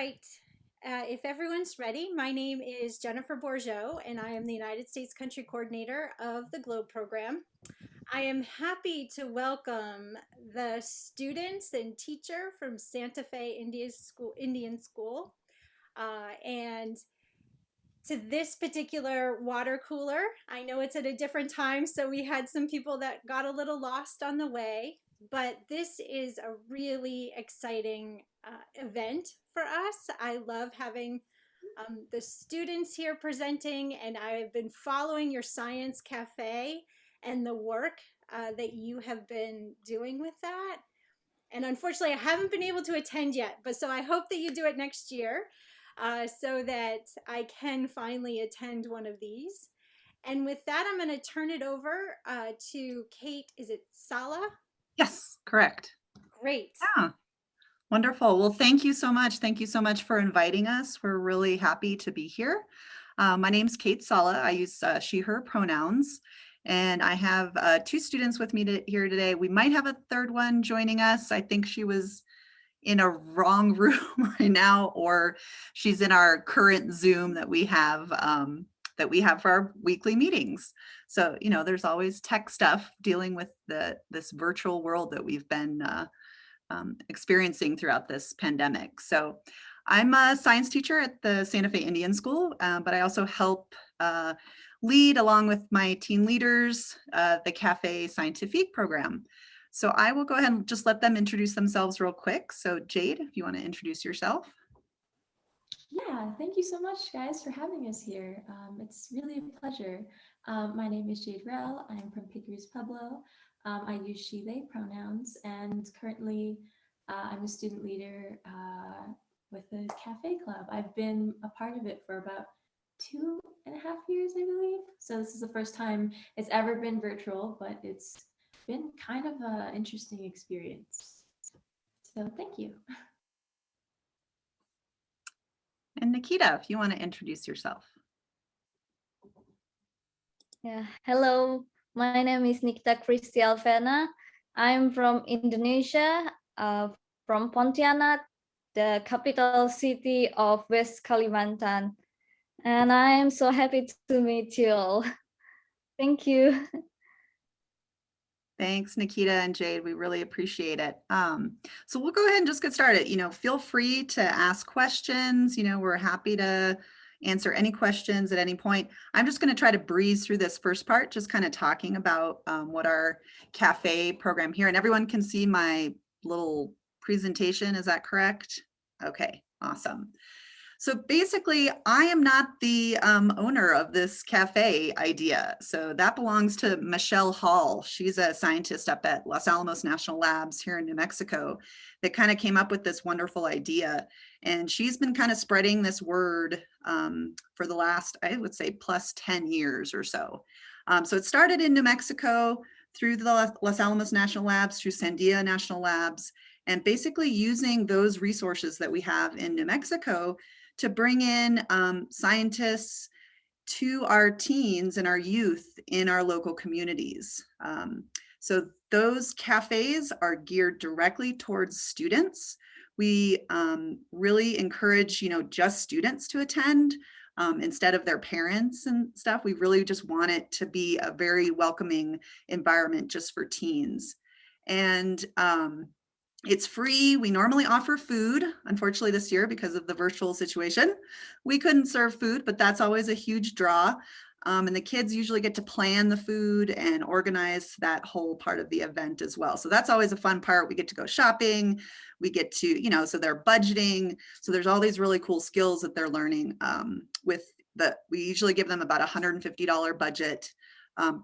right. If everyone's ready, my name is Jennifer Bourgeot, and I am the United States Country Coordinator of the GLOBE program. I am happy to welcome the students and teacher from Santa Fe Indian School, and to this particular water cooler. I know it's at a different time, so we had some people that got a little lost on the way, but this is a really exciting event for us. I love having the students here presenting, and I've been following your Science Cafe and the work that you have been doing with that. And unfortunately, I haven't been able to attend yet, but so I hope that you do it next year so that I can finally attend one of these. And with that, I'm going to turn it over to Kate. Is it Sallah? Yes, correct. Great. Yeah, wonderful. Well, thank you so much. Thank you so much for inviting us. We're really happy to be here. My name's Kate Sallah. I use she, her pronouns. And I have two students with me here today. We might have a third one joining us. I think she was in a wrong room right now, or she's in our current Zoom that we have for our weekly meetings. So, there's always tech stuff dealing with this virtual world that we've been experiencing throughout this pandemic. So I'm a science teacher at the Santa Fe Indian School, but I also help lead, along with my teen leaders, the Café Scientifique program. So I will go ahead and just let them introduce themselves real quick. So Jade, if you want to introduce yourself. Yeah, thank you so much, guys, for having us here. It's really a pleasure. My name is Jade Rell. I'm from Pickeries Pueblo. I use she, they pronouns, and currently I'm a student leader with the Cafe Club. I've been a part of it for about 2.5 years, I believe. So this is the first time it's ever been virtual, but it's been kind of an interesting experience. So thank you. And Nikita, if you want to introduce yourself. Yeah, hello. My name is Nikita Kristi Alvena. I'm from Indonesia, from Pontianak, the capital city of West Kalimantan. And I am so happy to meet you all. Thank you. Thanks, Nikita and Jade. We really appreciate it. So we'll go ahead and just get started. Feel free to ask questions. We're happy to answer any questions at any point. I'm just going to try to breeze through this first part, just kind of talking about what our cafe program here, and everyone can see my little presentation. Is that correct? Okay, awesome. So basically, I am not the owner of this cafe idea. So that belongs to Michelle Hall. She's a scientist up at Los Alamos National Labs here in New Mexico that kind of came up with this wonderful idea. And she's been kind of spreading this word for the last, I would say, plus 10 years or so. So it started in New Mexico through the Los Alamos National Labs, through Sandia National Labs, and basically using those resources that we have in New Mexico to bring in scientists to our teens and our youth in our local communities. So those cafes are geared directly towards students. We really encourage, just students to attend instead of their parents and stuff. We really just want it to be a very welcoming environment just for teens. And it's free. We normally offer food. Unfortunately, this year, because of the virtual situation, we couldn't serve food, but that's always a huge draw. And the kids usually get to plan the food and organize that whole part of the event as well. So that's always a fun part. We get to go shopping. We get to, so they're budgeting. So there's all these really cool skills that they're learning we usually give them about $150 budget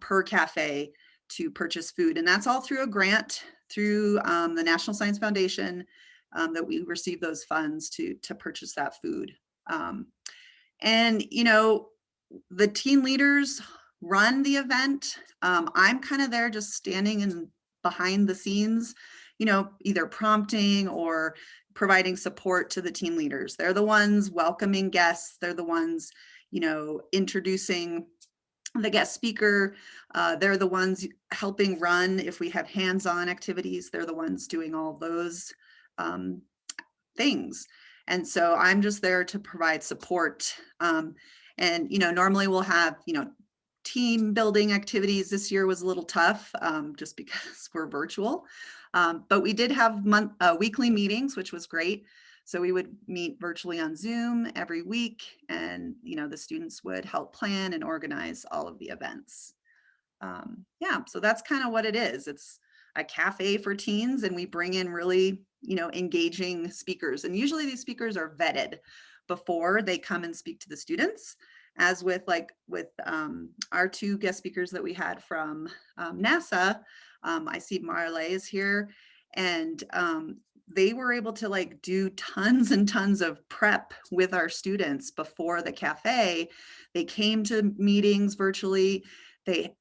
per cafe to purchase food. And that's all through a grant through the National Science Foundation that we receive those funds to purchase that food. And, the teen leaders run the event. I'm kind of there just standing in behind the scenes, either prompting or providing support to the teen leaders. They're the ones welcoming guests. They're the ones, introducing the guest speaker. They're the ones helping run if we have hands-on activities. They're the ones doing all those things. And so I'm just there to provide support. And, normally we'll have, team building activities. This year was a little tough just because we're virtual. But we did have weekly meetings, which was great. So we would meet virtually on Zoom every week, and the students would help plan and organize all of the events. Yeah, so that's kind of what it is. It's a cafe for teens, and we bring in really, engaging speakers. And usually these speakers are vetted before they come and speak to the students, as with our two guest speakers that we had from NASA. I see Marley is here, and they were able to do tons and tons of prep with our students before the cafe. They came to meetings virtually. They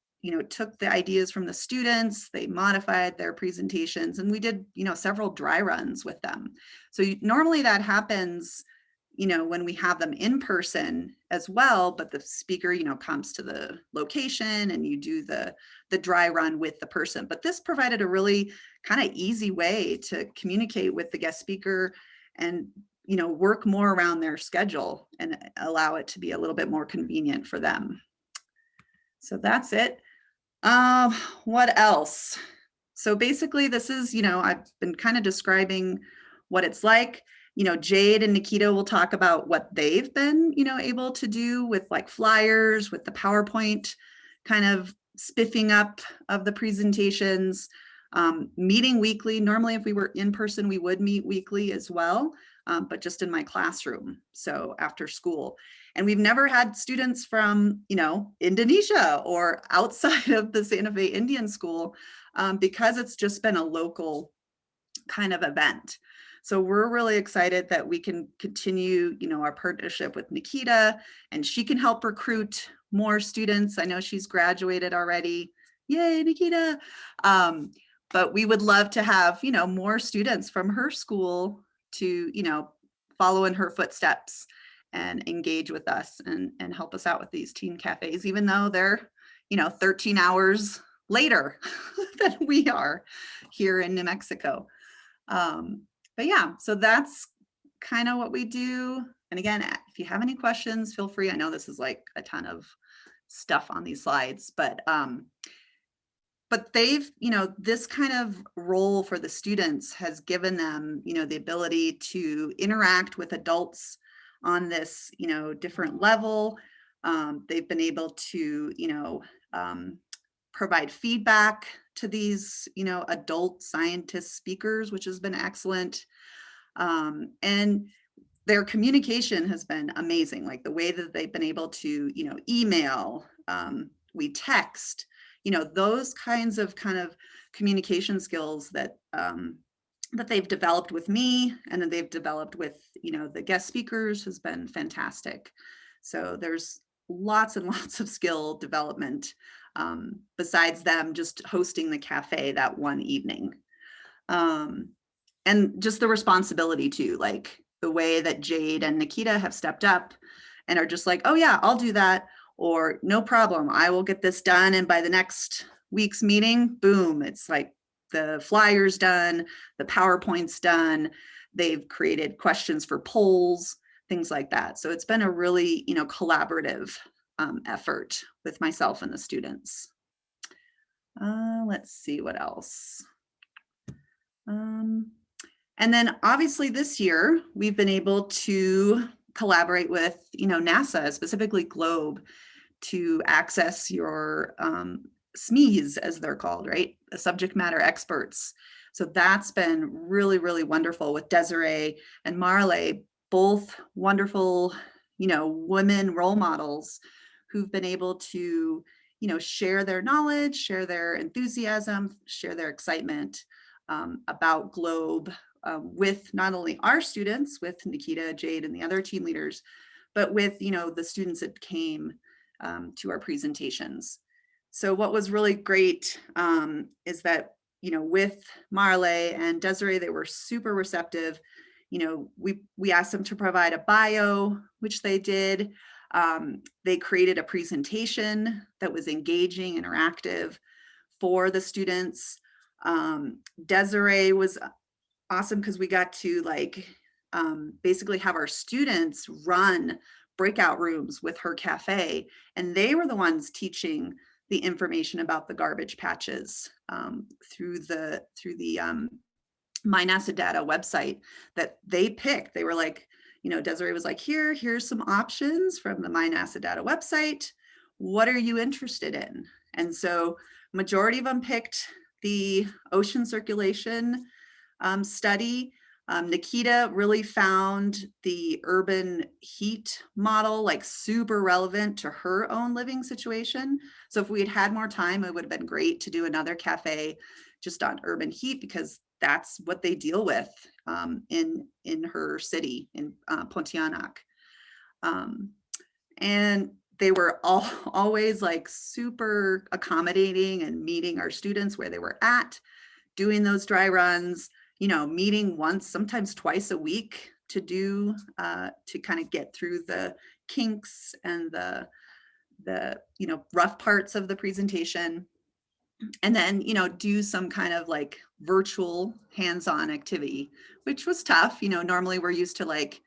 took the ideas from the students, they modified their presentations, and we did, several dry runs with them. So normally that happens, when we have them in person as well, but the speaker, comes to the location and you do the dry run with the person. But this provided a really kind of easy way to communicate with the guest speaker and, work more around their schedule and allow it to be a little bit more convenient for them. So that's it. What else? So basically this is, I've been kind of describing what it's like. Jade and Nikita will talk about what they've been, able to do with flyers, with the PowerPoint kind of spiffing up of the presentations, meeting weekly. Normally, if we were in person, we would meet weekly as well, but just in my classroom, so after school. And we've never had students from, Indonesia or outside of the Santa Fe Indian School because it's just been a local kind of event. So we're really excited that we can continue, our partnership with Nikita, and she can help recruit more students. I know she's graduated already. Yay, Nikita. But we would love to have, more students from her school to, follow in her footsteps and engage with us and help us out with these teen cafes, even though they're, 13 hours later than we are here in New Mexico. But yeah, so that's kind of what we do. And again, if you have any questions, feel free. I know this is like a ton of stuff on these slides, but they've, this kind of role for the students has given them, the ability to interact with adults on this, different level. They've been able to, provide feedback to these, adult scientist speakers, which has been excellent. And their communication has been amazing. Like the way that they've been able to, email, we text, those kinds of communication skills that that they've developed with me and that they've developed with, the guest speakers has been fantastic. So there's lots and lots of skill development besides them just hosting the cafe that one evening. And just the responsibility too, like the way that Jade and Nikita have stepped up and are just like, oh yeah, I'll do that. Or no problem, I will get this done. And by the next week's meeting, boom, it's like the flyer's done, the PowerPoint's done. They've created questions for polls, things like that. So it's been a really, collaborative effort with myself and the students. Let's see what else. And then obviously this year, we've been able to collaborate with, NASA, specifically GLOBE, to access your SMEs, as they're called, right? The subject matter experts. So that's been really, really wonderful with Desiree and Marley, both wonderful, women role models who've been able to, share their knowledge, share their enthusiasm, share their excitement about GLOBE with not only our students, with Nikita, Jade, and the other team leaders, but with, the students that came to our presentations. So what was really great is that, with Marley and Desiree, they were super receptive. We asked them to provide a bio, which they did. They created a presentation that was engaging, interactive for the students. Desiree was awesome because we got to basically have our students run breakout rooms with her cafe, and they were the ones teaching the information about the garbage patches through the My NASA Data website that they picked. They were like, Desiree was like, here's some options from the My NASA Data website. What are you interested in? And so majority of them picked the ocean circulation study. Nikita really found the urban heat model like super relevant to her own living situation. So if we had had more time, it would have been great to do another cafe just on urban heat, because that's what they deal with in her city, in Pontianak. And they were always like super accommodating and meeting our students where they were at, doing those dry runs, meeting once, sometimes twice a week to do, to kind of get through the kinks and the rough parts of the presentation. And then, do some kind of like virtual hands-on activity, which was tough. Normally we're used to like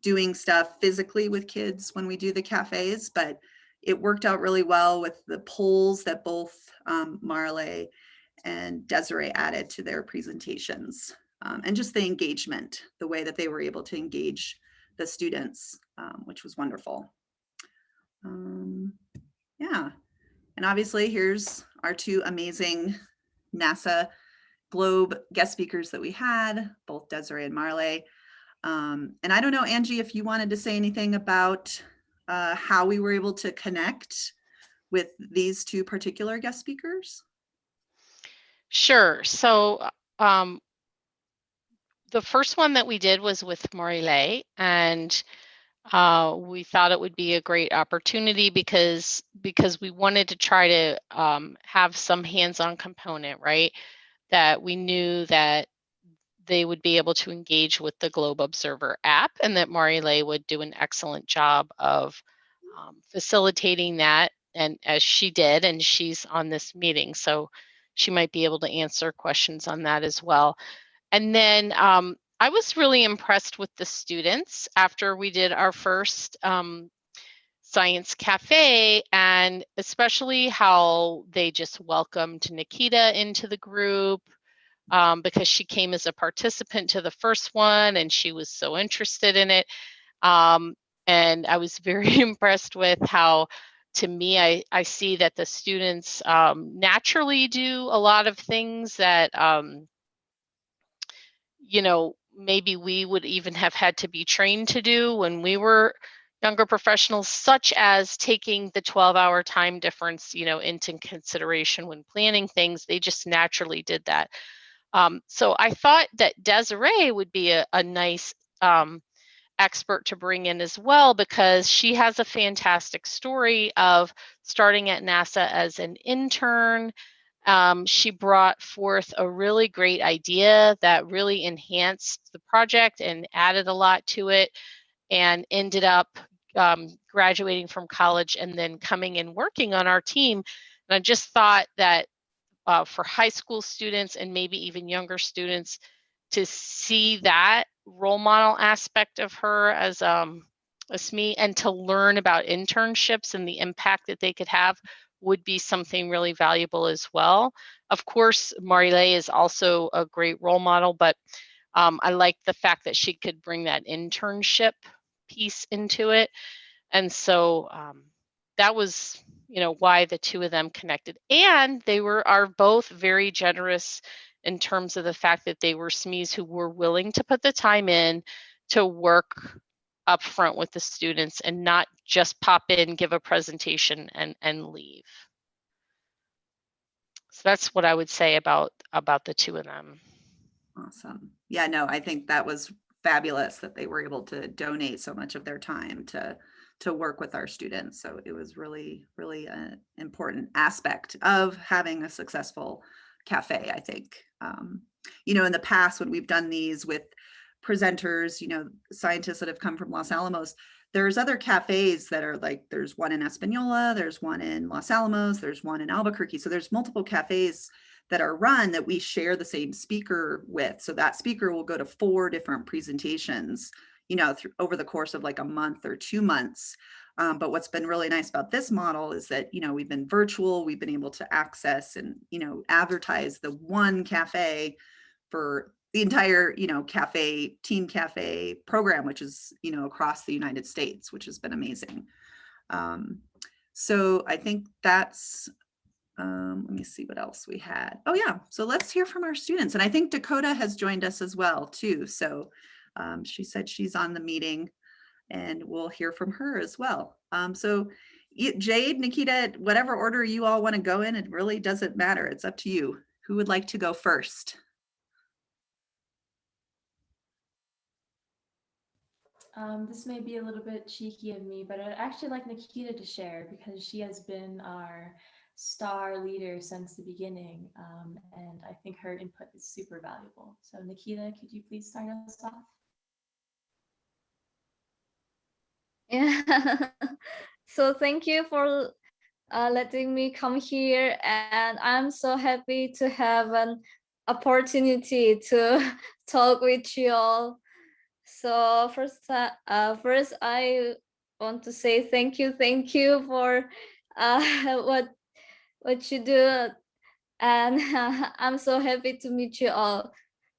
doing stuff physically with kids when we do the cafes, but it worked out really well with the polls that both Marley and Desiree added to their presentations, and just the engagement, the way that they were able to engage the students, which was wonderful. Yeah, and obviously here's our two amazing NASA Globe guest speakers that we had, both Desiree and Marley. And I don't know, Angie, if you wanted to say anything about how we were able to connect with these two particular guest speakers. Sure. So the first one that we did was with Morilay, and we thought it would be a great opportunity because we wanted to try to have some hands-on component, right? That we knew that they would be able to engage with the Globe Observer app, and that Morilay would do an excellent job of facilitating that, and as she did, and she's on this meeting, so she might be able to answer questions on that as well. And then I was really impressed with the students after we did our first Science Cafe, and especially how they just welcomed Nikita into the group, because she came as a participant to the first one and she was so interested in it. And I was very impressed with how, to me, I see that the students naturally do a lot of things that, maybe we would even have had to be trained to do when we were younger professionals, such as taking the 12-hour time difference, into consideration when planning things. They just naturally did that. So I thought that Desiree would be a nice expert to bring in as well, because she has a fantastic story of starting at NASA as an intern. She brought forth a really great idea that really enhanced the project and added a lot to it, and ended up graduating from college and then coming and working on our team. And I just thought that for high school students and maybe even younger students, to see that role model aspect of her as me, and to learn about internships and the impact that they could have, would be something really valuable as well. Of course, Marilei is also a great role model, but I like the fact that she could bring that internship piece into it. And so that was, why the two of them connected. And they are both very generous in terms of the fact that they were SMEs who were willing to put the time in to work up front with the students and not just pop in, give a presentation, and leave. So that's what I would say about the two of them. Awesome. Yeah, no, I think that was fabulous that they were able to donate so much of their time to work with our students. So it was really, really an important aspect of having a successful cafe, I think. In the past, when we've done these with presenters, scientists that have come from Los Alamos, there's other cafes that are like, there's one in Espanola, there's one in Los Alamos, there's one in Albuquerque. So there's multiple cafes that are run that we share the same speaker with. So that speaker will go to 4 different presentations, over the course of like a month or 2 months. But what's been really nice about this model is that, we've been virtual, we've been able to access and, advertise the one cafe for the entire, teen cafe program, which is, across the United States, which has been amazing. So I think that's, let me see what else we had. Oh yeah, so let's hear from our students. And I think Dakota has joined us as well too. So she said she's on the meeting and we'll hear from her as well. So Jade, Nikita, whatever order you all want to go in, it really doesn't matter. It's up to you. Who would like to go first? This may be a little bit cheeky of me, but I'd actually like Nikita to share because she has been our star leader since the beginning, and I think her input is super valuable. So Nikita, could you please start us off? Yeah. So thank you for letting me come here, and I'm so happy to have an opportunity to talk with you all. So first I want to say thank you for what you do, and I'm so happy to meet you all.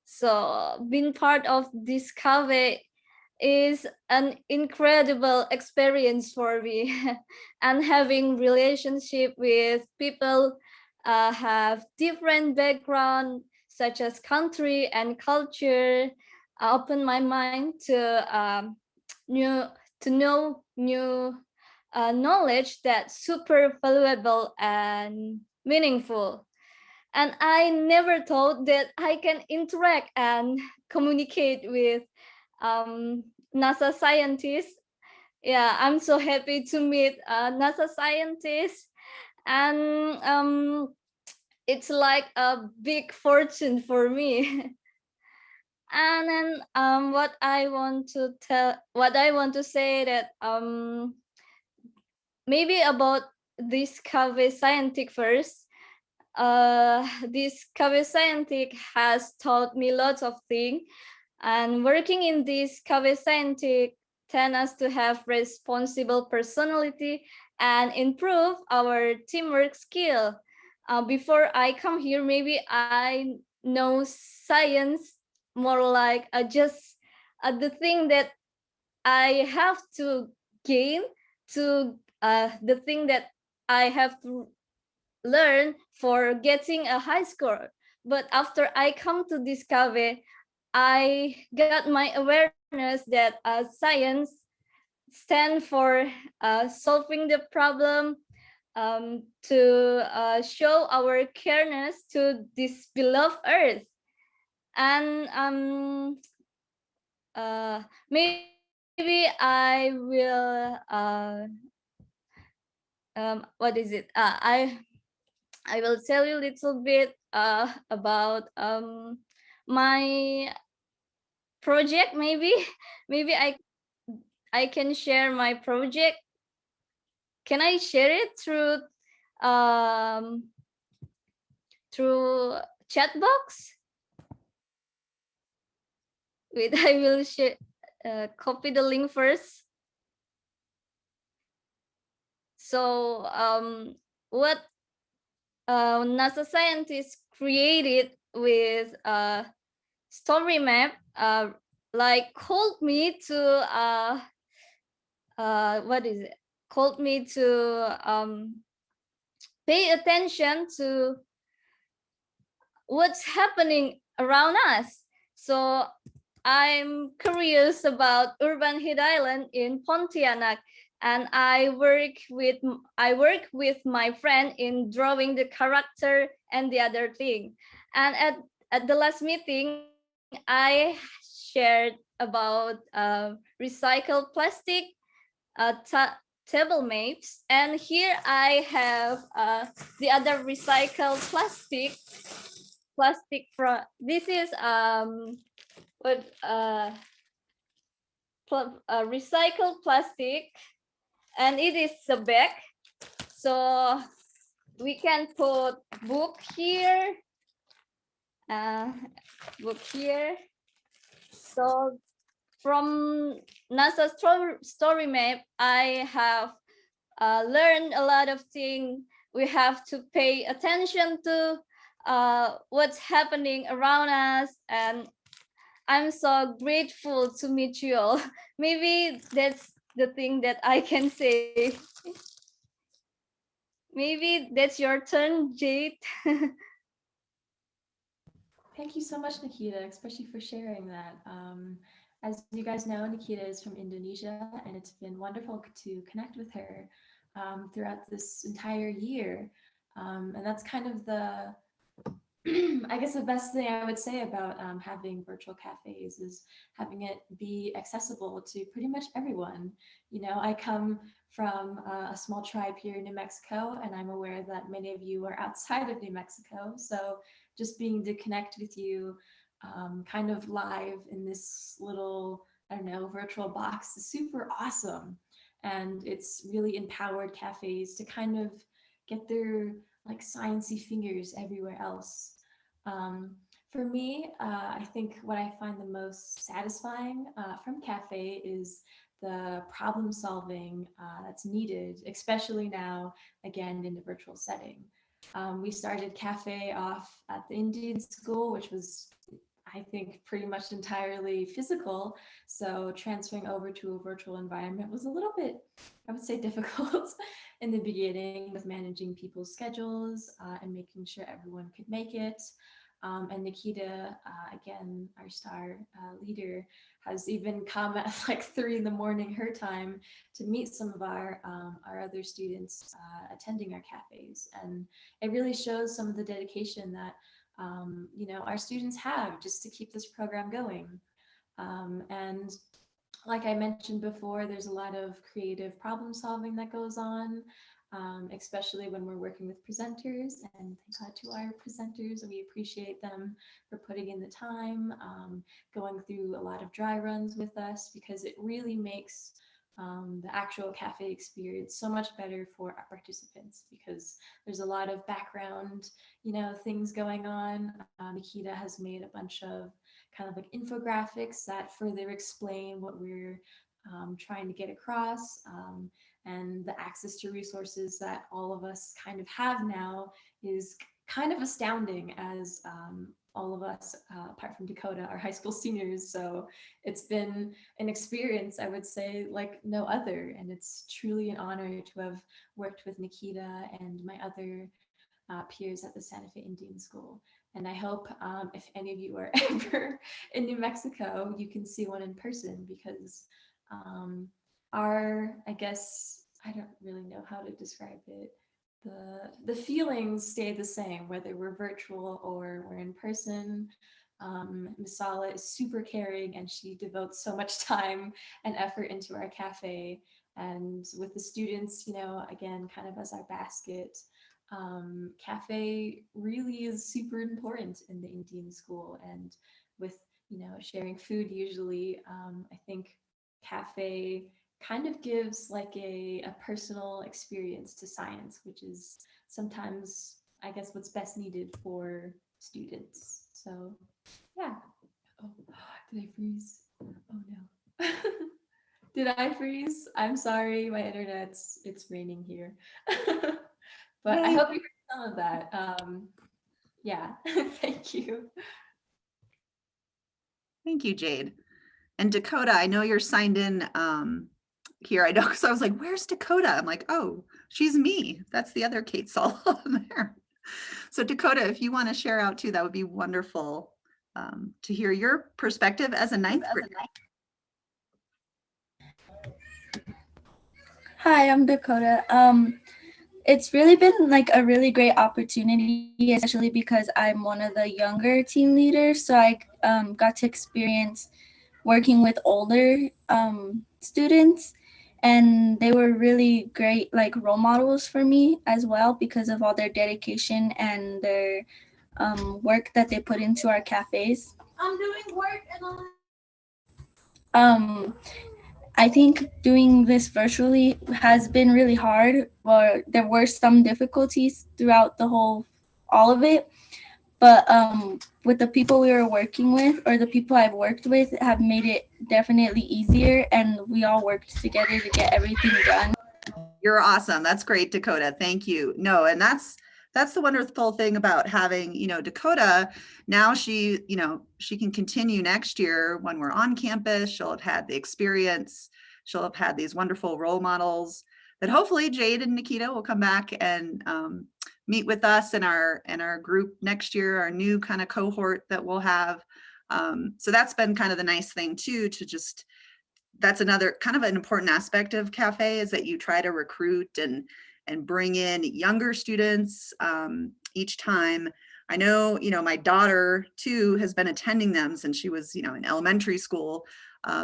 So being part of this cafe is an incredible experience for me, and having relationship with people have different background such as country and culture open my mind to new to know new knowledge that's super valuable and meaningful. And I never thought that I can interact and communicate with NASA scientists. Yeah, I'm so happy to meet NASA scientists, and it's like a big fortune for me. And then what I want to say that maybe about this cafe scientific first. This cafe scientific has taught me lots of things, and working in this cafe scientific tend us to have responsible personality and improve our teamwork skill. Before I come here, maybe I know science more like just the thing that I have to gain to the thing that I have to learn for getting a high score. But after I come to this cafe, I got my awareness that science stand for solving the problem, to show our careness to this beloved earth. And maybe I will what is it? I will tell you a little bit about my project. Maybe maybe I can share my project. Can I share it through chat box? Wait, I will share. Copy the link first. So what NASA scientists created with a story map, like called me to what is it? Called me to pay attention to what's happening around us. So I'm curious about urban heat island in Pontianak, and I work with my friend in drawing the character and the other thing. And at the last meeting, I shared about recycled plastic, table maps, and here I have the other recycled plastic from this is what recycled plastic, and it is a bag, so we can put book here, book here. So from NASA story map, I have learned a lot of things. We have to pay attention to what's happening around us, and I'm so grateful to meet you all. Maybe that's the thing that I can say. Maybe that's your turn, Jade. Thank you so much, Nikita, especially for sharing that. As you guys know, Nikita is from Indonesia, and it's been wonderful to connect with her throughout this entire year. And that's kind of the, I guess the best thing I would say about having virtual cafes is having it be accessible to pretty much everyone. You know, I come from a small tribe here in New Mexico, and I'm aware that many of you are outside of New Mexico. So just being to connect with you kind of live in this little, I don't know, virtual box is super awesome. And it's really empowered cafes to kind of get their like sciencey fingers everywhere else. For me, I think what I find the most satisfying from cafe is the problem solving that's needed, especially now, again, in the virtual setting. We started cafe off at the Indian school, which was, I think, pretty much entirely physical. So transferring over to a virtual environment was a little bit, I would say, difficult in the beginning with managing people's schedules and making sure everyone could make it. And Nikita, again, our star leader, has even come at like 3 in the morning her time to meet some of our other students attending our cafes. And it really shows some of the dedication that you know, our students have just to keep this program going. And like I mentioned before, there's a lot of creative problem solving that goes on, especially when we're working with presenters. And thank God to our presenters, we appreciate them for putting in the time, going through a lot of dry runs with us, because it really makes the actual cafe experience so much better for our participants, because there's a lot of background, you know, things going on. Nikita has made a bunch of kind of like infographics that further explain what we're trying to get across, and the access to resources that all of us kind of have now is kind of astounding, as all of us, apart from Dakota, are high school seniors. So it's been an experience, I would say, like no other. And it's truly an honor to have worked with Nikita and my other peers at the Santa Fe Indian School. And I hope if any of you are ever in New Mexico, you can see one in person, because I guess, I don't really know how to describe it. The feelings stay the same, whether we're virtual or we're in person. Ms. Sallah is super caring, and she devotes so much time and effort into our cafe. And with the students, you know, again, kind of as our basket, cafe really is super important in the Indian school. And with, you know, sharing food usually, I think cafe kind of gives like a personal experience to science, which is sometimes, I guess, what's best needed for students. So yeah. Oh, did I freeze? Oh no. Did I freeze? I'm sorry, my it's raining here. But I hope you heard some of that. Yeah, thank you. Thank you, Jade. And Dakota, I know you're signed in here. I know, so I was like, where's Dakota? I'm like, oh, she's me. That's the other Kate Sallah there. So Dakota, if you want to share out too, that would be wonderful to hear your perspective as a ninth grader. Hi, I'm Dakota. It's really been like a really great opportunity, especially because I'm one of the younger team leaders. So I got to experience working with older students, and they were really great like role models for me as well, because of all their dedication and their work that they put into our cafes. I'm doing work and all. I think doing this virtually has been really hard, or there were some difficulties throughout all of it. but with the people we were working with, or the people I've worked with, have made it definitely easier, and we all worked together to get everything done. You're awesome. That's great, Dakota. Thank you. No, and that's the wonderful thing about having, Dakota. Now she, she can continue next year when we're on campus. She'll have had the experience. She'll have had these wonderful role models that hopefully Jade and Nikita will come back and meet with us in our group next year, our new kind of cohort that we'll have. So that's been kind of the nice thing too, to just, that's another kind of an important aspect of Cafe, is that you try to recruit and bring in younger students each time. I know, my daughter too has been attending them since she was, in elementary school,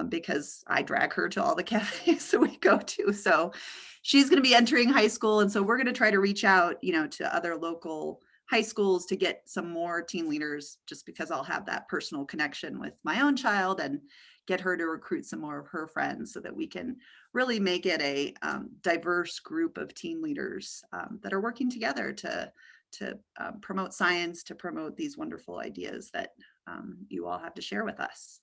because I drag her to all the cafes that we go to. So she's going to be entering high school. And so we're going to try to reach out, to other local high schools to get some more teen leaders, just because I'll have that personal connection with my own child and get her to recruit some more of her friends, so that we can really make it a diverse group of teen leaders that are working together to promote science, to promote these wonderful ideas that you all have to share with us.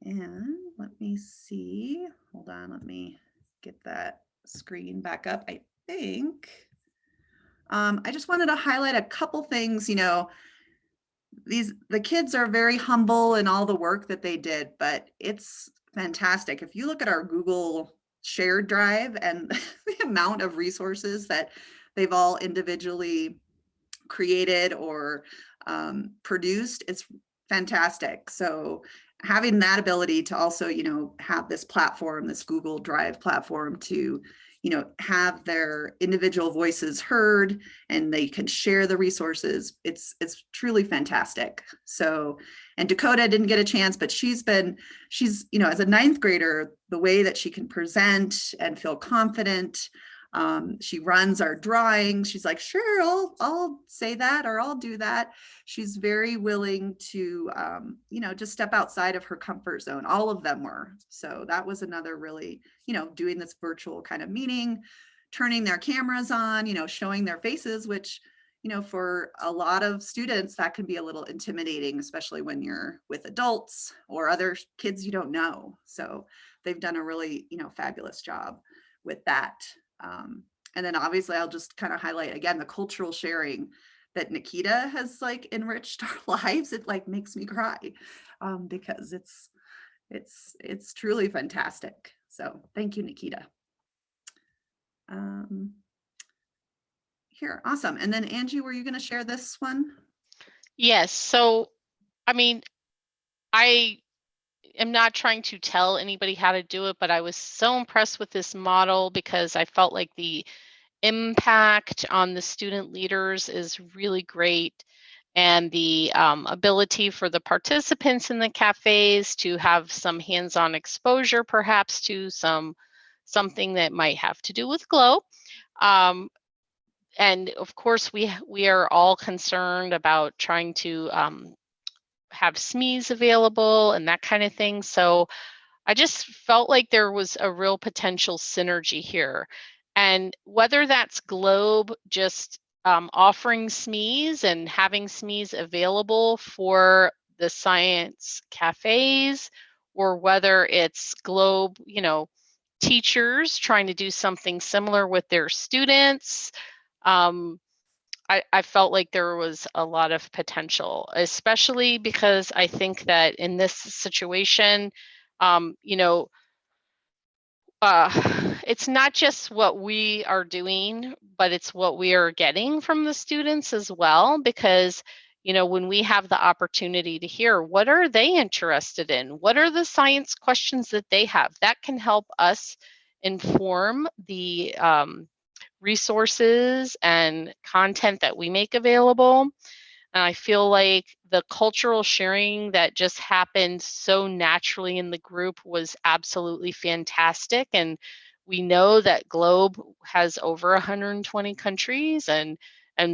And let me see, hold on, let me get that screen back up. I think I just wanted to highlight a couple things. The kids are very humble in all the work that they did, but it's fantastic. If you look at our Google shared drive and the amount of resources that they've all individually created or produced, it's fantastic. So having that ability to also, have this platform, this Google Drive platform, to have their individual voices heard, and they can share the resources. It's truly fantastic. So, and Dakota didn't get a chance, but she's, as a ninth grader, the way that she can present and feel confident. She runs our drawing. She's like, sure, I'll say that, or I'll do that. She's very willing to, just step outside of her comfort zone. All of them were. So that was another really, doing this virtual kind of meeting, turning their cameras on, showing their faces, which, for a lot of students, that can be a little intimidating, especially when you're with adults or other kids you don't know. So they've done a really, fabulous job with that. And then obviously I'll just kind of highlight again the cultural sharing that Nikita has enriched our lives. It makes me cry because it's truly fantastic. So thank you, Nikita. Here, awesome. And then Angie, were you going to share this one? Yes. So, I am not trying to tell anybody how to do it, but I was so impressed with this model because I felt like the impact on the student leaders is really great. And the ability for the participants in the cafes to have some hands-on exposure, perhaps to something that might have to do with GLOW. And of course, we are all concerned about trying to have SMEs available and that kind of thing. So I just felt like there was a real potential synergy here. And whether that's Globe just offering SMEs and having SMEs available for the science cafes, or whether it's Globe, teachers trying to do something similar with their students, I felt like there was a lot of potential, especially because I think that in this situation, it's not just what we are doing, but it's what we are getting from the students as well. Because, when we have the opportunity to hear what are they interested in, what are the science questions that they have, that can help us inform the resources and content that we make available. And I feel like the cultural sharing that just happened so naturally in the group was absolutely fantastic. And we know that Globe has over 120 countries, and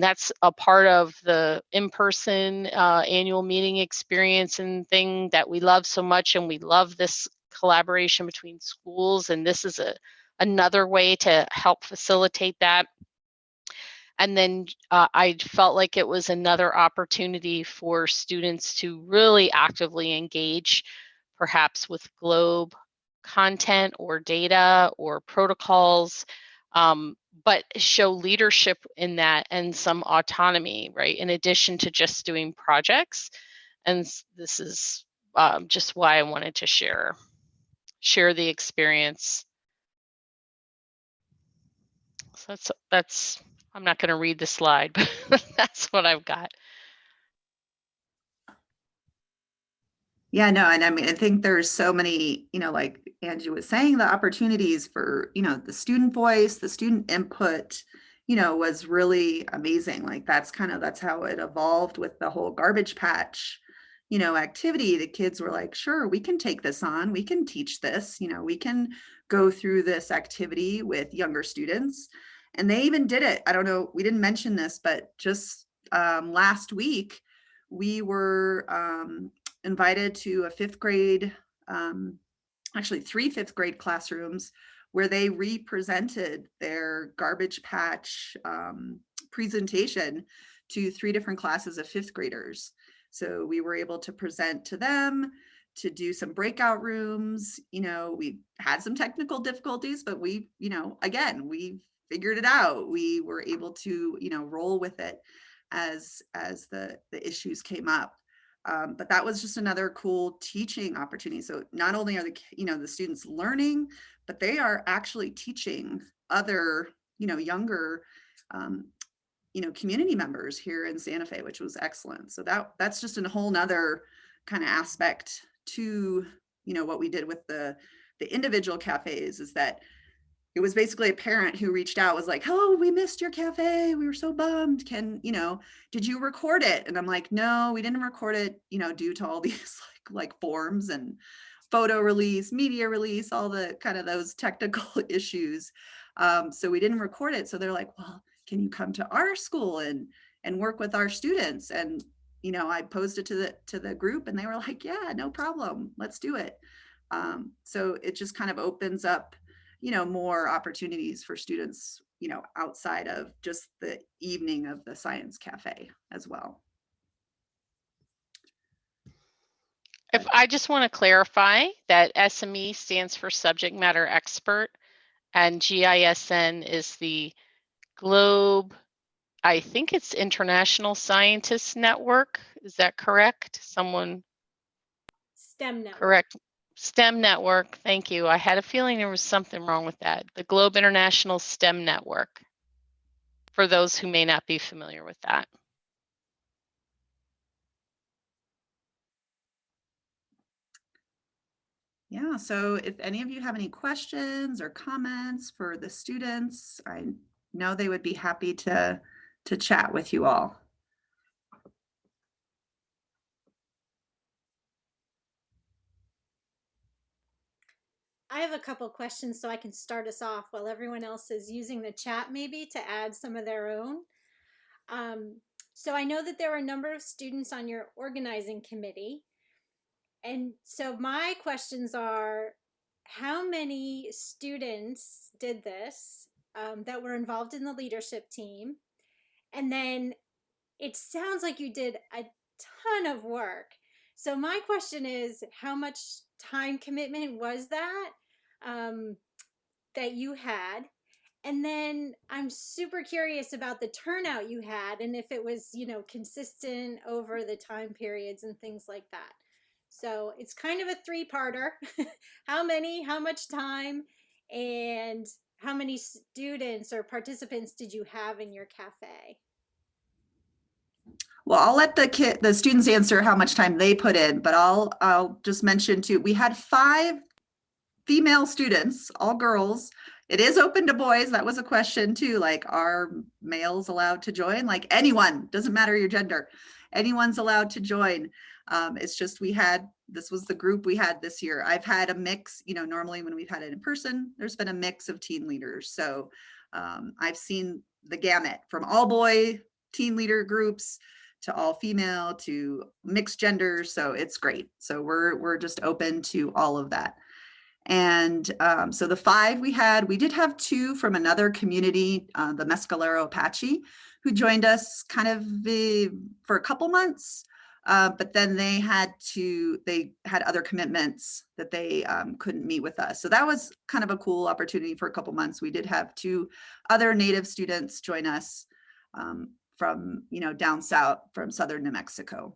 that's a part of the in-person annual meeting experience and thing that we love so much. And we love this collaboration between schools, and this is another way to help facilitate that. And then I felt like it was another opportunity for students to really actively engage, perhaps with Globe content or data or protocols, but show leadership in that and some autonomy, right? In addition to just doing projects. And this is just why I wanted to share the experience. So that's I'm not going to read the slide, but that's what I've got. Yeah, no, and I mean, I think there's so many, like Angie was saying, the opportunities for, the student voice, the student input, was really amazing. Like that's how it evolved with the whole garbage patch, activity. The kids were like, sure, we can take this on, we can teach this, we can go through this activity with younger students. And they even did it. I don't know, we didn't mention this, but just last week, we were invited to a fifth grade, actually 3 fifth grade classrooms where they represented their garbage patch presentation to 3 different classes of 5th graders. So we were able to present to them, to do some breakout rooms. We had some technical difficulties, but we, again, we figured it out. We were able to, roll with it as the issues came up. But that was just another cool teaching opportunity. So not only are the students learning, but they are actually teaching other, younger, community members here in Santa Fe, which was excellent. So that's just a whole nother kind of aspect to, what we did with the individual cafes, is that it was basically a parent who reached out, was like, "Hello, we missed your cafe. We were so bummed. Did you record it?" And I'm like, "No, we didn't record it, due to all these like forms and photo release, media release, all the kind of those technical issues. So we didn't record it." So they're like, "Well, can you come to our school and work with our students?" And, I posed it to the group and they were like, "Yeah, no problem. Let's do it." So it just kind of opens up, more opportunities for students, outside of just the evening of the Science Cafe as well. If I just want to clarify that SME stands for subject matter expert, and GISN is the Globe, I think it's International Scientists Network. Is that correct? Someone? STEM network. Correct. STEM network. Thank you. I had a feeling there was something wrong with that. The Globe International STEM Network, for those who may not be familiar with that. Yeah, so if any of you have any questions or comments for the students, I know they would be happy to chat with you all. I have a couple questions so I can start us off while everyone else is using the chat maybe to add some of their own. So I know that there are a number of students on your organizing committee. And so my questions are, how many students did this that were involved in the leadership team? And then it sounds like you did a ton of work. So my question is, how much time commitment was that that you had? And then I'm super curious about the turnout you had and if it was, consistent over the time periods and things like that. So it's kind of a 3-parter. How many, how much time, and how many students or participants did you have in your cafe? Well, I'll let the students answer how much time they put in, but I'll just mention too, we had 5 female students, all girls. It is open to boys. That was a question too. Like, are males allowed to join? Like, anyone, doesn't matter your gender, anyone's allowed to join. It's just this was the group we had this year. I've had a mix, normally when we've had it in person, there's been a mix of teen leaders. So I've seen the gamut from all boy teen leader groups to all female to mixed genders. So it's great. So we're just open to all of that. And so the 5 we did have 2 from another community, the Mescalero Apache, who joined us kind of for a couple months. But then they had other commitments that they couldn't meet with us. So that was kind of a cool opportunity for a couple months. We did have 2 other Native students join us from, down south, from southern New Mexico.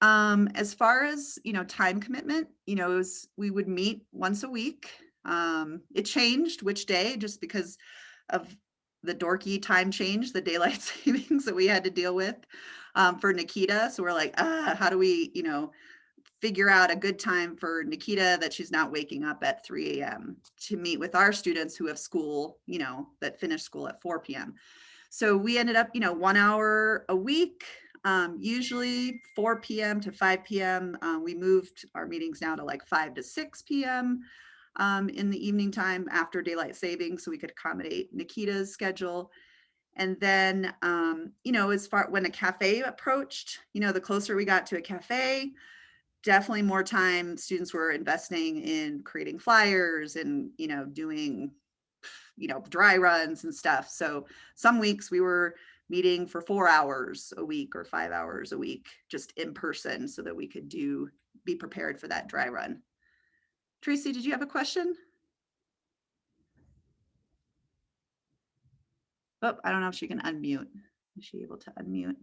As far as, time commitment, we would meet once a week. It changed which day, just because of the dorky time change, the daylight savings that we had to deal with for Nikita. So we're like, how do we, figure out a good time for Nikita that she's not waking up at 3 a.m. to meet with our students who have school, that finish school at 4 p.m. So we ended up, 1 hour a week, usually 4 p.m. to 5 p.m. We moved our meetings now to like 5 to 6 p.m. In the evening time after daylight savings, so we could accommodate Nikita's schedule. And then, as far when a cafe approached, the closer we got to a cafe, definitely more time students were investing in creating flyers and, doing, dry runs and stuff. So some weeks we were meeting for 4 hours a week or 5 hours a week, just in person, so that we could be prepared for that dry run. Tracy, did you have a question? Oh, I don't know if she can unmute. Is she able to unmute?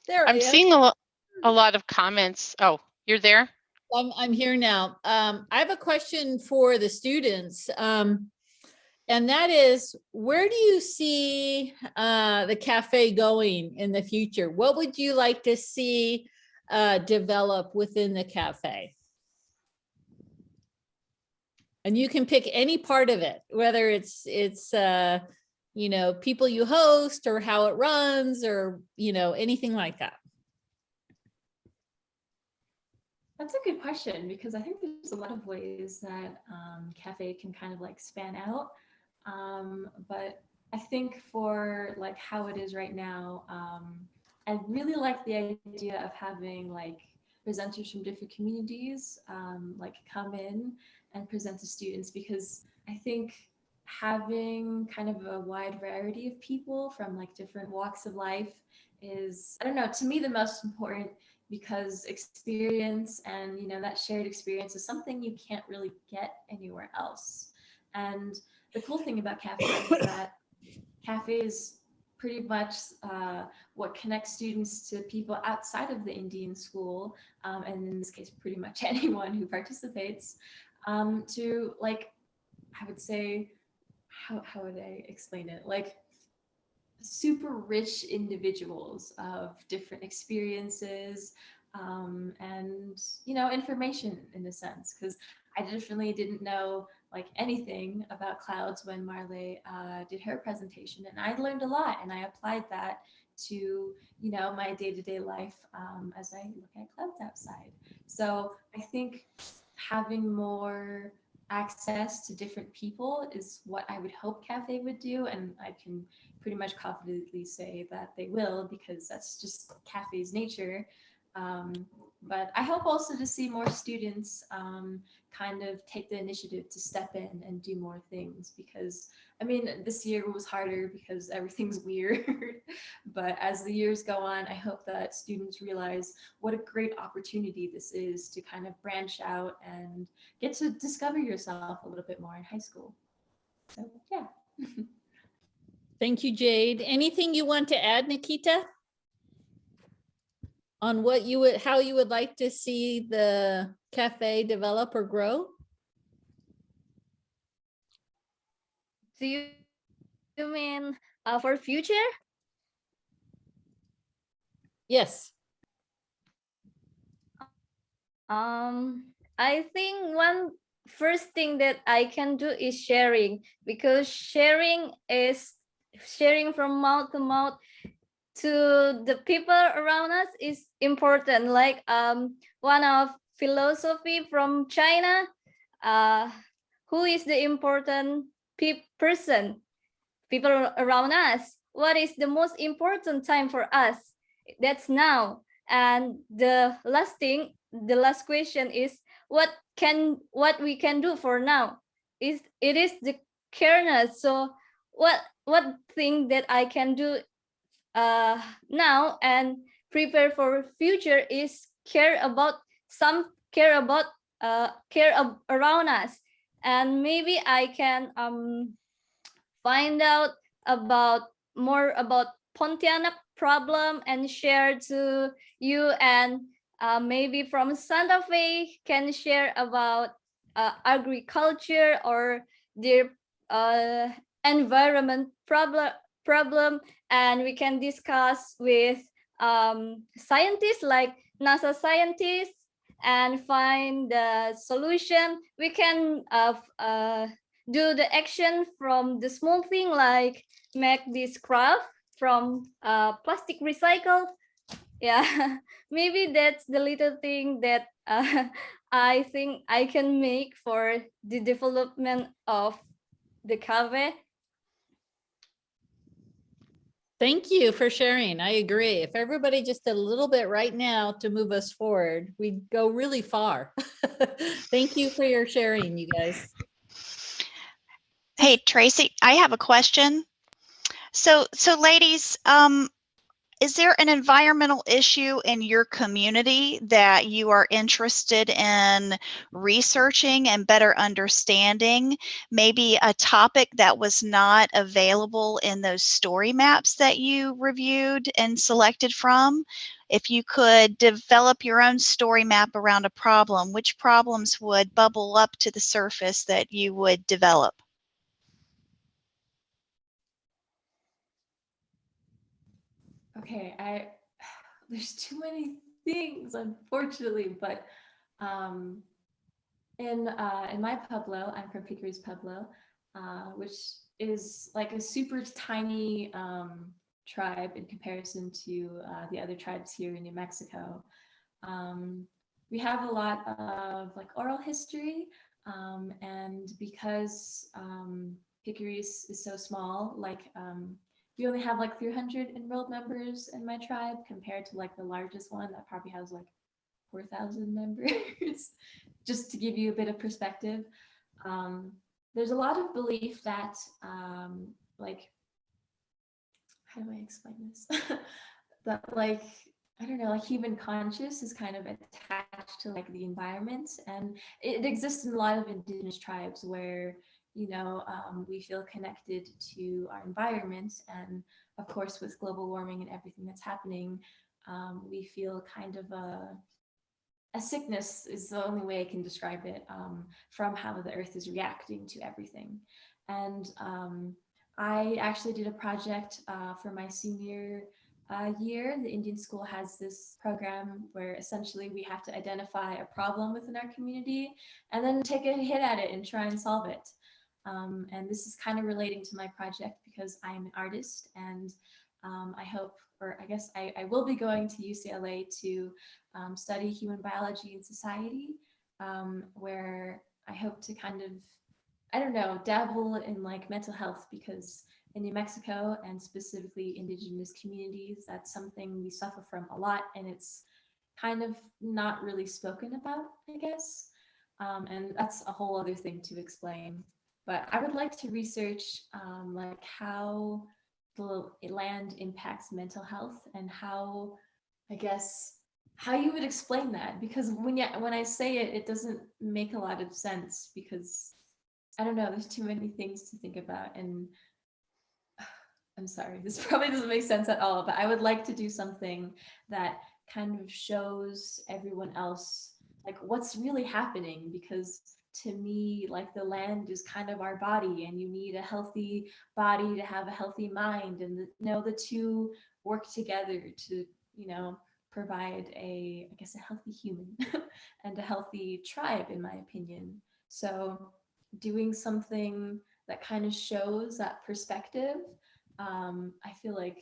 There I'm seeing a lot of comments. Oh, you're there? I'm here now. I have a question for the students. And that is, where do you see the cafe going in the future? What would you like to see develop within the cafe? And you can pick any part of it, whether it's people you host or how it runs or, anything like that. That's a good question, because I think there's a lot of ways that cafe can kind of like span out. But I think for like how it is right now, I really like the idea of having like presenters from different communities like come in and present to students, because I think having kind of a wide variety of people from like different walks of life is, I don't know, to me the most important, because experience and that shared experience is something you can't really get anywhere else. And the cool thing about cafes is that cafes pretty much what connects students to people outside of the Indian school, and in this case pretty much anyone who participates, to like, I would say, how would I explain it, like super rich individuals of different experiences, and information in a sense, because I definitely didn't know like anything about clouds when Marley did her presentation, and I learned a lot, and I applied that to my day-to-day life as I look at clouds outside. So I think having more access to different people is what I would hope cafe would do, and I can pretty much confidently say that they will, because that's just cafe's nature. But I hope also to see more students kind of take the initiative to step in and do more things, because I mean, this year was harder because everything's weird. But as the years go on, I hope that students realize what a great opportunity this is to kind of branch out and get to discover yourself a little bit more in high school. So yeah. Thank you, Jade. Anything you want to add, Nikita, on how you would like to see the cafe develop or grow? Do you mean for future? Yes. I think one first thing that I can do is sharing, because sharing from mouth to mouth to the people around us is important. Like one of philosophy from China, who is the important person, people around us? What is the most important time for us? That's now. And the last question is what we can do for now. It is the careness. So what thing that I can do now and prepare for future is around us, and maybe I can find out about more about Pontianak problem and share to you, and maybe from Santa Fe can share about agriculture or their environment problem, and we can discuss with scientists like NASA scientists and find the solution. We can do the action from the small thing like make this craft from plastic recycle. Yeah, maybe that's the little thing that I think I can make for the development of the cafe. Thank you for sharing. I agree. If everybody just did a little bit right now to move us forward, we'd go really far. Thank you for your sharing, you guys. Hey, Tracy, I have a question. So ladies, is there an environmental issue in your community that you are interested in researching and better understanding? Maybe a topic that was not available in those story maps that you reviewed and selected from? If you could develop your own story map around a problem, which problems would bubble up to the surface that you would develop? Okay, there's too many things, unfortunately, but in my pueblo, I'm from Pickers Pueblo, which is like a super tiny tribe in comparison to the other tribes here in New Mexico. We have a lot of like oral history, and because Pickers is so small, like we only have like 300 enrolled members in my tribe compared to like the largest one that probably has like 4,000 members. Just to give you a bit of perspective, there's a lot of belief that like, how do I explain this? That like, I don't know, like human conscious is kind of attached to like the environment, and it exists in a lot of indigenous tribes where, you know, we feel connected to our environment, and of course with global warming and everything that's happening, we feel kind of a sickness is the only way I can describe it, from how the earth is reacting to everything. And I actually did a project for my senior year. The Indian school has this program where essentially we have to identify a problem within our community and then take a hit at it and try and solve it. And this is kind of relating to my project because I am an artist, and I hope, or I guess I will be going to UCLA to study human biology and society, where I hope to kind of, I don't know, dabble in like mental health, because in New Mexico and specifically indigenous communities, that's something we suffer from a lot, and it's kind of not really spoken about, I guess. And that's a whole other thing to explain. But I would like to research like how the land impacts mental health, and how, I guess, how you would explain that, because when I say it, it doesn't make a lot of sense, because I don't know, there's too many things to think about. And I'm sorry, this probably doesn't make sense at all, but I would like to do something that kind of shows everyone else like what's really happening, because to me, like the land is kind of our body, and you need a healthy body to have a healthy mind, and the two work together to, you know, provide I guess a healthy human and a healthy tribe, in my opinion. So doing something that kind of shows that perspective, I feel like,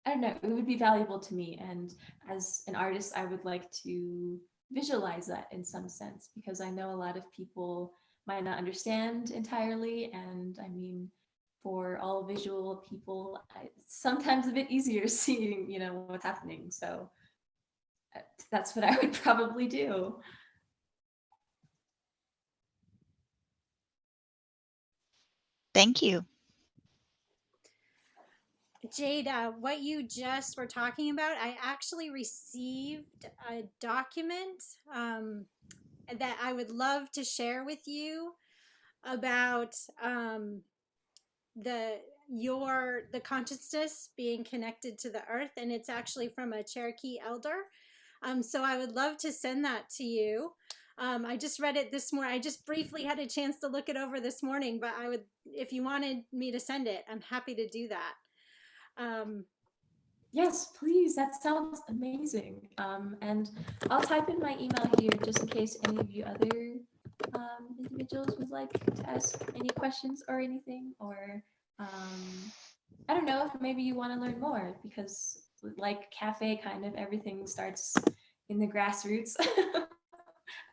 I don't know, it would be valuable to me. And as an artist, I would like to visualize that in some sense, because I know a lot of people might not understand entirely. And I mean, for all visual people, it's sometimes a bit easier seeing, you know, what's happening. So that's what I would probably do. Thank you. Jade, what you just were talking about, I actually received a document that I would love to share with you about the the consciousness being connected to the earth, and it's actually from a Cherokee Elder. So I would love to send that to you. I just read it this morning. I just briefly had a chance to look it over this morning, but I would, if you wanted me to send it, I'm happy to do that. Yes, please. That sounds amazing. And I'll type in my email here just in case any of you other individuals would like to ask any questions or anything, or I don't know if maybe you want to learn more, because like cafe, kind of everything starts in the grassroots.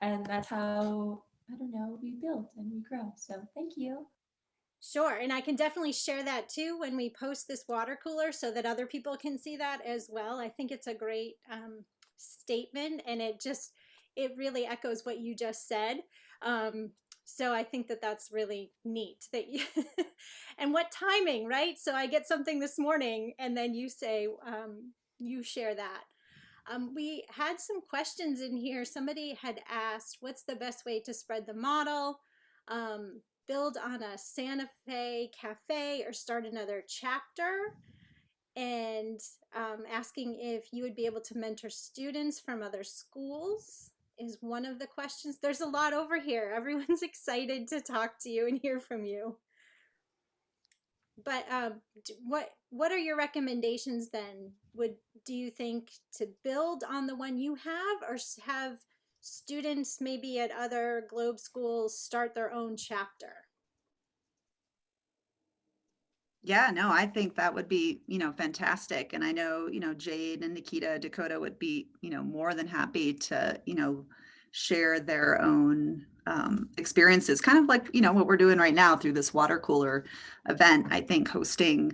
And that's how, I don't know, we build and we grow. So thank you. Sure, and I can definitely share that too when we post this water cooler so that other people can see that as well. I think it's a great statement, and it really echoes what you just said. So I think that that's really neat that you and what timing, right? So I get something this morning, and then you say you share that. We had some questions in here. Somebody had asked, what's the best way to spread the model? Build on a Santa Fe cafe or start another chapter, and asking if you would be able to mentor students from other schools is one of the questions. There's a lot over here. Everyone's excited to talk to you and hear from you. But what are your recommendations then? Do you think to build on the one you have, or have students maybe at other Globe schools start their own chapter? Yeah, no, I think that would be, fantastic. And I know, Jade and Nikita, Dakota would be, more than happy to, share their own experiences, kind of like, what we're doing right now through this water cooler event. I think hosting,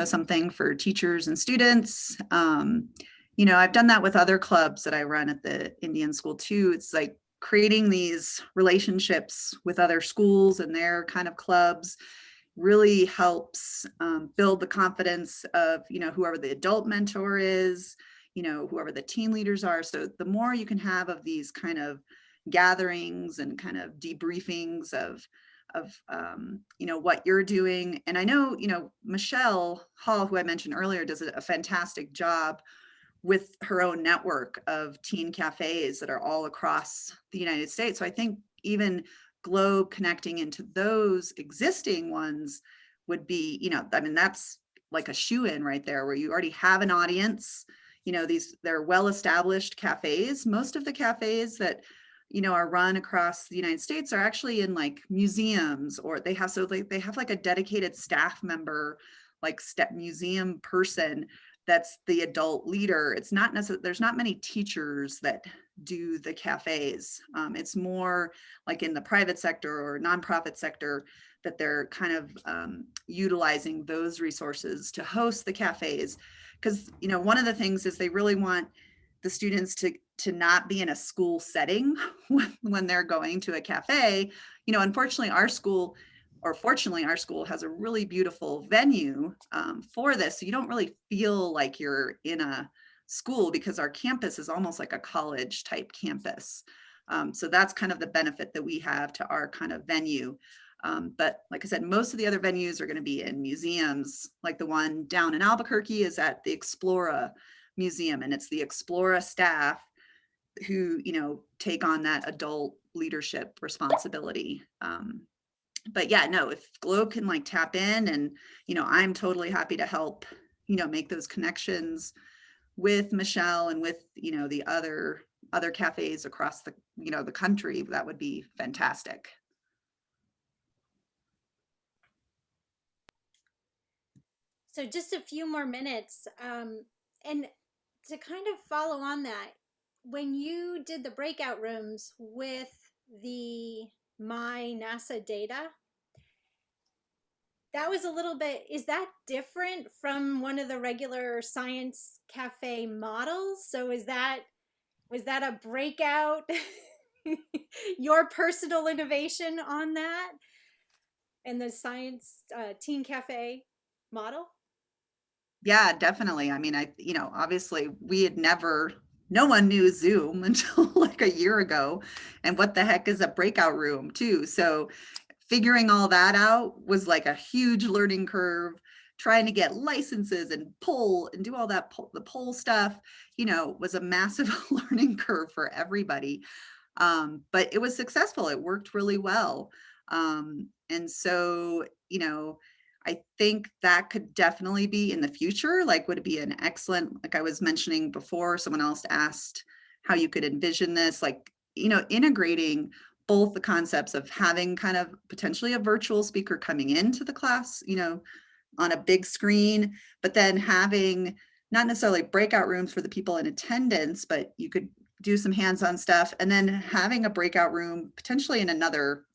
something for teachers and students. I've done that with other clubs that I run at the Indian school too. It's like creating these relationships with other schools and their kind of clubs really helps build the confidence of, whoever the adult mentor is, whoever the teen leaders are. So the more you can have of these kind of gatherings and kind of debriefings of what you're doing. And I know, Michelle Hall, who I mentioned earlier, does a fantastic job with her own network of teen cafes that are all across the United States. So I think even Globe connecting into those existing ones would be, that's like a shoe-in right there, where you already have an audience. They're well-established cafes. Most of the cafes that are run across the United States are actually in like museums, or they have like a dedicated staff member, like museum person that's the adult leader. It's not necessarily, there's not many teachers that do the cafes. It's more like in the private sector or nonprofit sector that they're kind of utilizing those resources to host the cafes. Because, one of the things is they really want the students to not be in a school setting when they're going to a cafe. Unfortunately, fortunately, our school has a really beautiful venue for this. So you don't really feel like you're in a school, because our campus is almost like a college type campus. So that's kind of the benefit that we have to our kind of venue. But like I said, most of the other venues are going to be in museums. Like the one down in Albuquerque is at the Explora Museum, and it's the Explora staff who, take on that adult leadership responsibility. But yeah, no, if Globe can like tap in, and, I'm totally happy to help, make those connections with Michelle and with, the other cafes across the, the country. That would be fantastic. So just a few more minutes. And to kind of follow on that, when you did the breakout rooms with the My NASA data, that was a little bit, is that different from one of the regular Science Cafe models? So is that Was that a breakout? Your personal innovation on that and the Science Teen Cafe model? Yeah, definitely. I mean, obviously no one knew Zoom until like a year ago. And what the heck is a breakout room too? So figuring all that out was like a huge learning curve. Trying to get licenses and poll and do all that, the poll stuff, was a massive learning curve for everybody. But it was successful. It worked really well. And so, I think that could definitely be in the future, like would it be an excellent, like I was mentioning before, someone else asked how you could envision this, like, integrating both the concepts of having kind of potentially a virtual speaker coming into the class, on a big screen, but then having not necessarily breakout rooms for the people in attendance, but you could do some hands-on stuff, and then having a breakout room potentially in another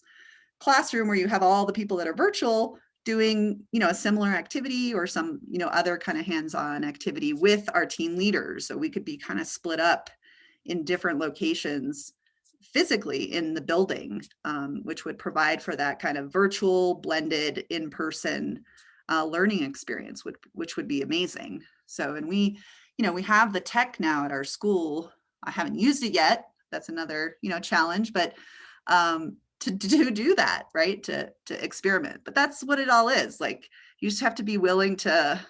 classroom where you have all the people that are virtual doing, a similar activity or some, other kind of hands-on activity with our teen leaders. So we could be kind of split up in different locations physically in the building, which would provide for that kind of virtual blended in-person learning experience, which would be amazing. So, and we have the tech now at our school. I haven't used it yet. That's another, challenge, but to do that, right? To experiment. But that's what it all is. Like, you just have to be willing to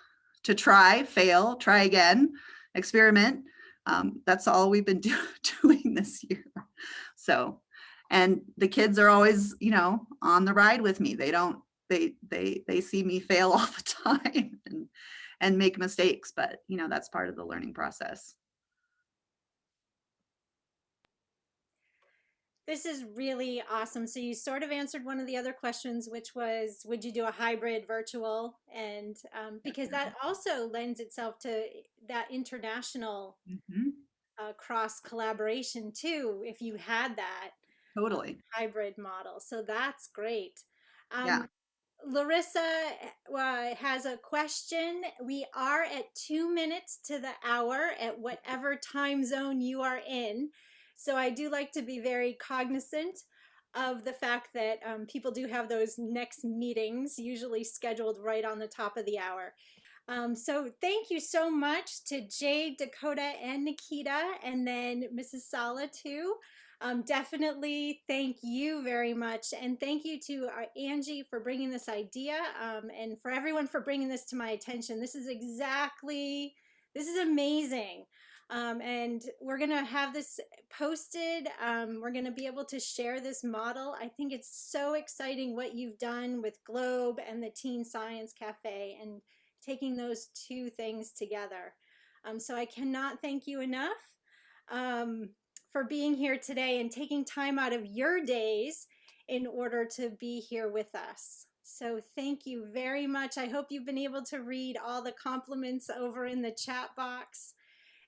try, fail, try again, experiment. That's all we've been doing this year. So, and the kids are always, on the ride with me. They see me fail all the time and make mistakes, but that's part of the learning process. This is really awesome. So you sort of answered one of the other questions, which was, would you do a hybrid virtual? And because that also lends itself to that international cross collaboration too, if you had that Totally. hybrid model. So that's great. Yeah. Larissa has a question. We are at 2 minutes to the hour at whatever time zone you are in. So I do like to be very cognizant of the fact that people do have those next meetings usually scheduled right on the top of the hour. So thank you so much to Jade, Dakota, and Nikita, and then Mrs. Sallah too. Definitely thank you very much. And thank you to Angie for bringing this idea and for everyone for bringing this to my attention. This is amazing. And we're going to have this posted. We're going to be able to share this model. I think it's so exciting what you've done with Globe and the Teen Science Cafe and taking those two things together. So I cannot thank you enough for being here today and taking time out of your days in order to be here with us. So thank you very much. I hope you've been able to read all the compliments over in the chat box.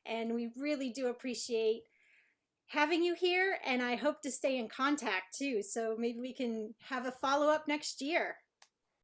And we really do appreciate having you here. And I hope to stay in contact too. So maybe we can have a follow-up next year.